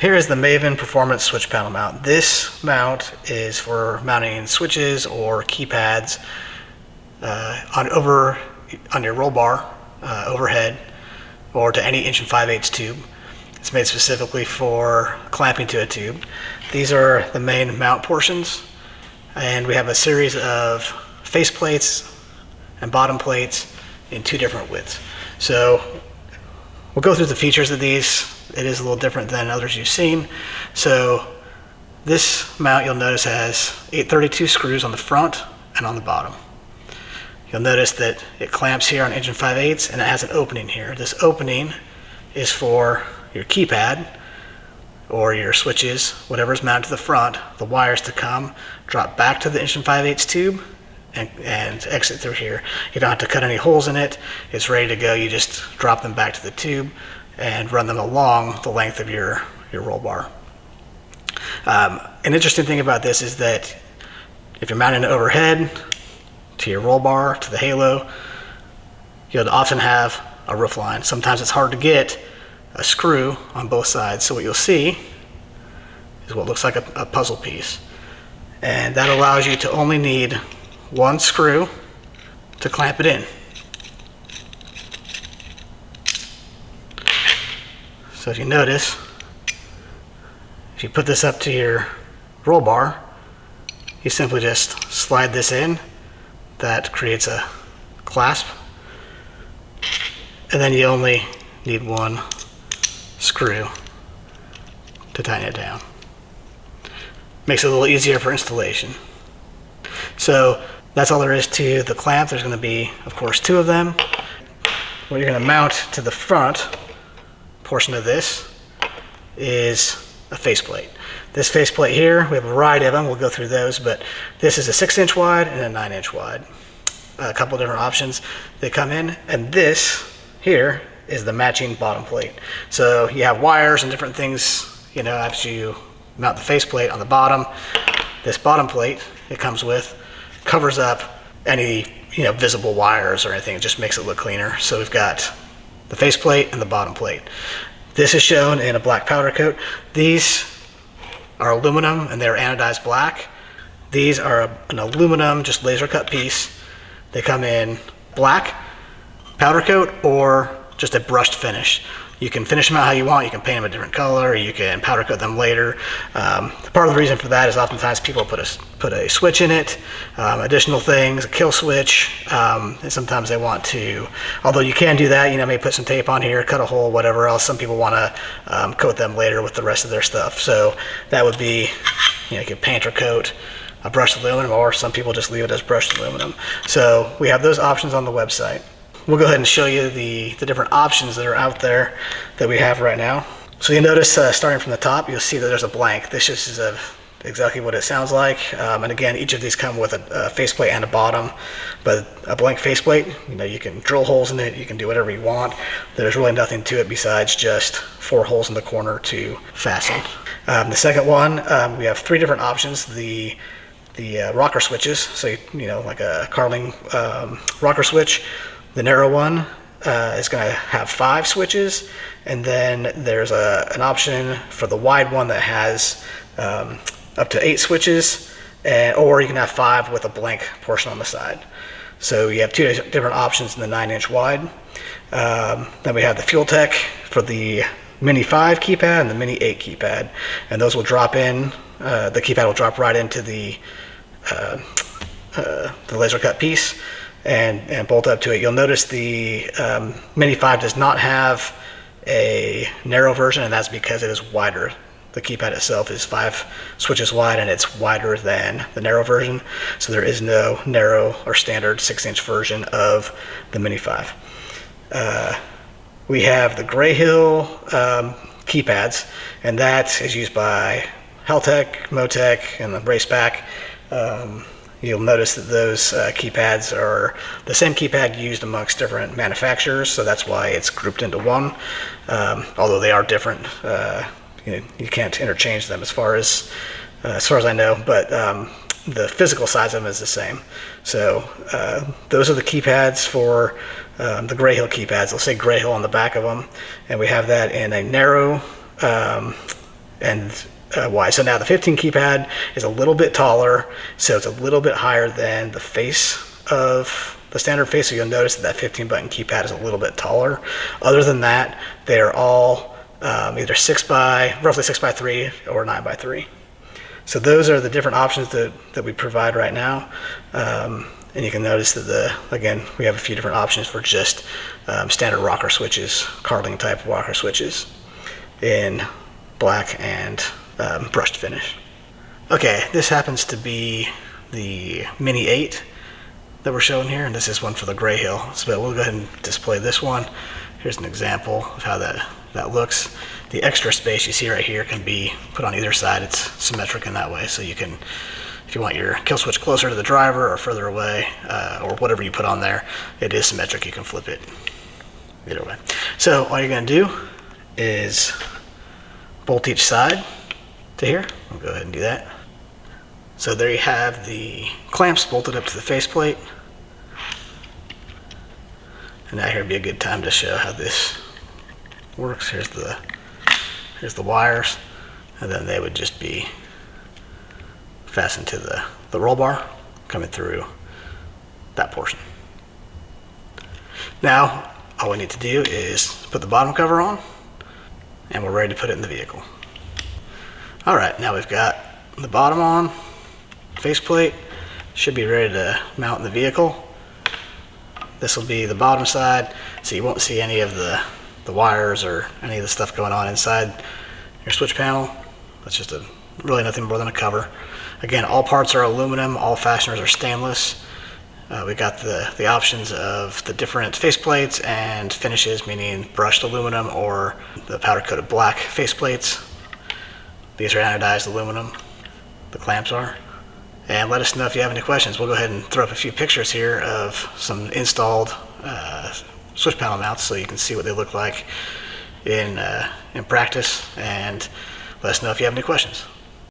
Here is the Maven Performance switch panel mount. This mount is for mounting switches or keypads on your roll bar overhead, or to any 1 5/8" tube. It's made specifically for clamping to a tube. These are the main mount portions, and we have a series of face plates and bottom plates in 2 different widths. So we'll go through the features of these. It is a little different than others you've seen. So this mount, you'll notice, has 832 screws on the front and on the bottom. You'll notice that it clamps here on 1 5/8" and it has an opening here. This opening is for your keypad or your switches, whatever is mounted to the front, the wires to come, drop back to the 1 5/8" tube and exit through here. You don't have to cut any holes in it. It's ready to go. You just drop them back to the tube and run them along the length of your roll bar. An interesting thing about this is that if you're mounting it overhead to your roll bar, to the halo, you'll often have a roof line. Sometimes it's hard to get a screw on both sides. So what you'll see is what looks like a puzzle piece. And that allows you to only need 1 screw to clamp it in. So if you notice, if you put this up to your roll bar, you simply just slide this in. That creates a clasp, and then you only need 1 screw to tighten it down. Makes it a little easier for installation. So that's all there is to the clamp. There's going to be, of course, 2 of them. What you're going to mount to the front portion of this is a faceplate. This faceplate here, we have a variety of them. We'll go through those, but this is a 6" wide and a 9" wide. A couple different options they come in, and this here is the matching bottom plate. So you have wires and different things, you know, after you mount the faceplate on the bottom. This bottom plate it comes with covers up any, you know, visible wires or anything. It just makes it look cleaner. So we've got the faceplate and the bottom plate. This is shown in a black powder coat. These are aluminum and they're anodized black. These are an aluminum, just laser cut piece. They come in black powder coat or just a brushed finish. You can finish them out how you want. You can paint them a different color, or you can powder coat them later. Part of the reason for that is oftentimes people put a switch in it, additional things, a kill switch, and sometimes they want to, although you can do that, you know, maybe put some tape on here, cut a hole, whatever else. Some people want to coat them later with the rest of their stuff. So that would be, you know, you could paint or coat a brushed aluminum, or some people just leave it as brushed aluminum. So we have those options on the website. We'll go ahead and show you the different options that are out there that we have right now. So you'll notice starting from the top, you'll see that there's a blank. This just is exactly what it sounds like. And again, each of these come with a faceplate and a bottom, but a blank faceplate, you know, you can drill holes in it, you can do whatever you want. There's really nothing to it besides just 4 holes in the corner to fasten. The second one, we have 3 different options. The rocker switches, so you know, like a Carling rocker switch. The narrow one is going to have 5 switches, and then there's an option for the wide one that has up to 8 switches, or you can have 5 with a blank portion on the side. So you have 2 different options in the 9" wide. Then we have the Fueltech for the Mini 5 keypad and the Mini 8 keypad, and those will drop in. The keypad will drop right into the laser cut piece and bolt up to it. You'll notice the Mini 5 does not have a narrow version, and that's because it is wider. The keypad itself is 5 switches wide, and it's wider than the narrow version. So there is no narrow or standard 6" version of the Mini 5. We have the Gray Hill keypads, and that is used by Haltech, Motec, and the Raceback. You'll notice that those keypads are the same keypad used amongst different manufacturers, so that's why it's grouped into one. Although they are different, you can't interchange them as far as I know, but the physical size of them is the same. So those are the keypads for the Gray Hill keypads. They'll say Gray Hill on the back of them, and we have that in a narrow and why. So now the 15 keypad is a little bit taller, so it's a little bit higher than the face of the standard face, so you'll notice that 15 button keypad is a little bit taller. Other than that, they're all either roughly 6x3 or 9x3. So those are the different options that we provide right now. And you can notice that again, we have a few different options for just standard rocker switches, carding type rocker switches in black and brushed finish. Okay, this happens to be the Mini 8 that we're showing here, and this is one for the Gray Hill. So we'll go ahead and display this one. Here's an example of how that looks. The extra space you see right here can be put on either side. It's symmetric in that way, so you can, if you want your kill switch closer to the driver or further away, or whatever you put on there, it is symmetric. You can flip it either way. So all you're going to do is bolt each side to here. We'll go ahead and do that. So there you have the clamps bolted up to the faceplate. And now here would be a good time to show how this works. Here's the wires, and then they would just be fastened to the roll bar coming through that portion. Now all we need to do is put the bottom cover on, and we're ready to put it in the vehicle. All right, now we've got the bottom on, faceplate, should be ready to mount in the vehicle. This will be the bottom side, so you won't see any of the wires or any of the stuff going on inside your switch panel. That's just really nothing more than a cover. Again, all parts are aluminum, all fasteners are stainless. We got the options of the different faceplates and finishes, meaning brushed aluminum or the powder coated black faceplates. These are anodized aluminum, the clamps are. And let us know if you have any questions. We'll go ahead and throw up a few pictures here of some installed switch panel mounts so you can see what they look like in practice, and let us know if you have any questions.